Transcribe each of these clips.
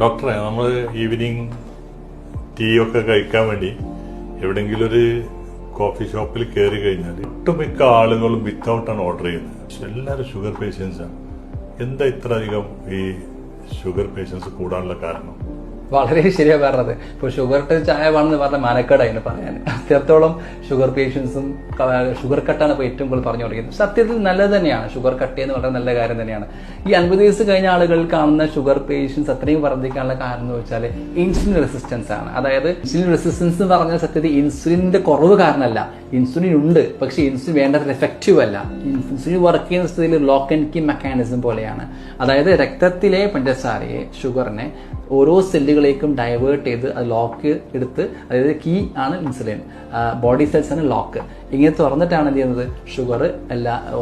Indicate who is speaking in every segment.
Speaker 1: ഡോക്ടറെ, നമ്മൾ evening tea ഒക്കെ കഴിക്കാൻ വേണ്ടി എവിടെയെങ്കിലും ഒരു കോഫി ഷോപ്പിൽ കയറി കഴിഞ്ഞാൽ ഒട്ടുമിക്ക ആളുകളും വിത്തൗട്ടാണ് ഓർഡർ ചെയ്യുന്നത്. എല്ലാവരും ഷുഗർ പേഷ്യൻസാണ്. എന്താ ഇത്ര അധികം ഈ ഷുഗർ പേഷ്യൻസ് കൂടാനുള്ള കാരണം?
Speaker 2: വളരെ ശരിയാണ് പറഞ്ഞത്. ഇപ്പോൾ ഷുഗർ ചായ വേണമെന്ന് പറഞ്ഞ മാനക്കേടായിരുന്നു പറയാൻ. അത്രത്തോളം ഷുഗർ പേഷ്യൻസും ഷുഗർ കട്ടാണ് ഇപ്പോൾ ഏറ്റവും കൂടുതൽ പറഞ്ഞു തുടങ്ങിയത്. സത്യത്തിൽ നല്ലത് തന്നെയാണ്, ഷുഗർ കട്ട് എന്ന് പറയുന്നത് നല്ല കാര്യം തന്നെയാണ്. ഈ 50 വയസ്സ് കഴിഞ്ഞ ആളുകൾ കാണുന്ന ഷുഗർ പേഷ്യൻസ് അത്രയും വർദ്ധിക്കാനുള്ള കാരണം എന്ന് വെച്ചാൽ ഇൻസുലിൻ റെസിസ്റ്റൻസ് ആണ്. അതായത് ഇൻസുലിൻ റെസിസ്റ്റൻസ് എന്ന് പറഞ്ഞാൽ സത്യത്തിൽ ഇൻസുലിന്റെ കുറവ് കാരണമല്ല. ഇൻസുലിൻ ഉണ്ട്, പക്ഷേ ഇൻസുലിൻ വേണ്ടത്ര എഫക്റ്റീവ് അല്ല. ഇൻസുലിൻ വർക്ക് ചെയ്യുന്ന സ്ഥിതിയിൽ ലോക്ക് ആൻഡ് കീ മെക്കാനിസം പോലെയാണ്. അതായത് രക്തത്തിലെ പഞ്ചസാരയെ, ഷുഗറിനെ ഓരോ സെല്ലുകളിലേക്കും ഡൈവേർട്ട് ചെയ്ത് അത് ലോക്ക് എടുത്ത്, അതായത് കീ ആണ് ഇൻസുലിൻ, ബോഡി സെൽസ് ആണ് ലോക്ക്. ഇങ്ങനെ തുറന്നിട്ടാണ് എന്ത് ചെയ്യുന്നത്, ഷുഗർ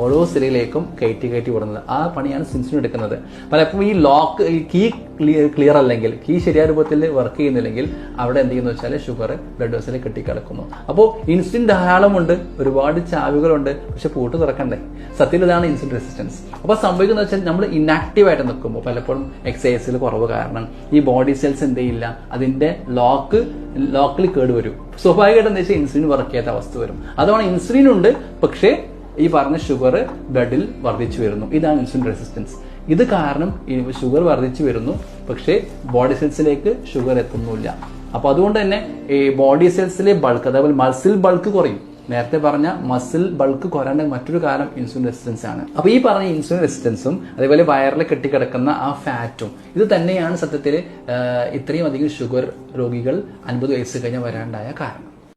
Speaker 2: ഓരോ സെല്ലുകളിലേക്കും കയറ്റി വിടുന്നത്. ആ പണിയാണ് ഇൻസുലിൻ എടുക്കുന്നത്. പലപ്പോഴും ഈ ലോക്ക്, ഈ കീ ക്ലിയർ അല്ലെങ്കിൽ, കീ ശരിയായ രൂപത്തിൽ വർക്ക് ചെയ്യുന്നില്ലെങ്കിൽ അവിടെ എന്ത് ചെയ്യുന്നു വെച്ചാൽ ഷുഗർ ബ്ലഡ് വെസലിൽ കെട്ടിക്കിടക്കുന്നു. അപ്പോൾ ഇൻസുലിൻ ധാരാളമുണ്ട്, ഒരുപാട് ചാവികളുണ്ട്, പക്ഷെ പൂട്ട് തുറക്കണ്ടേ? സത്യത്തിൽ ഇതാണ് ഇൻസുലിൻ റെസിസ്റ്റൻസ്. അപ്പോൾ സംഭവിക്കുന്നത് വെച്ചാൽ നമ്മൾ ഇനാക്റ്റീവായിട്ട് നിൽക്കുമ്പോൾ പലപ്പോഴും എക്സസൈസിൽ കുറവ് കാരണം ഈ ബോഡി സെൽസ് എന്ത് ചെയ്യില്ല, അതിന്റെ ലോക്കിൽ കേടുവരും. സ്വാഭാവികമായിട്ട് എന്താ വെച്ചാൽ ഇൻസുലിൻ വർക്ക് ചെയ്യാത്ത അവസ്ഥ വരും. അതാണ് ഇൻസുലിൻ ഉണ്ട്, പക്ഷേ ഈ പറഞ്ഞ ഷുഗർ ബ്ലഡിൽ വർദ്ധിച്ചു വരുന്നു. ഇതാണ് ഇൻസുലിൻ റെസിസ്റ്റൻസ്. ഇത് കാരണം ഷുഗർ വർദ്ധിച്ചു വരുന്നു, പക്ഷേ ബോഡി സെൽസിലേക്ക് ഷുഗർ എത്തുന്നില്ല. അപ്പൊ അതുകൊണ്ട് തന്നെ ഈ ബോഡി സെൽസിലെ ബൾക്ക്, അതേപോലെ മസിൽ ബൾക്ക് കുറയും. നേരത്തെ പറഞ്ഞ മസിൽ ബൾക്ക് കുറയാൻ മറ്റൊരു കാരണം ഇൻസുലിൻ റെസിസ്റ്റൻസ് ആണ്. അപ്പൊ ഈ പറഞ്ഞ ഇൻസുലിൻ റെസിസ്റ്റൻസും അതേപോലെ വയറിൽ കെട്ടിക്കിടക്കുന്ന ആ ഫാറ്റും ഇത് തന്നെയാണ് സത്യത്തിൽ ഇത്രയും അധികം ഷുഗർ രോഗികൾ 50 വയസ്സ് കഴിഞ്ഞ് വരാണ്ടായ കാരണം.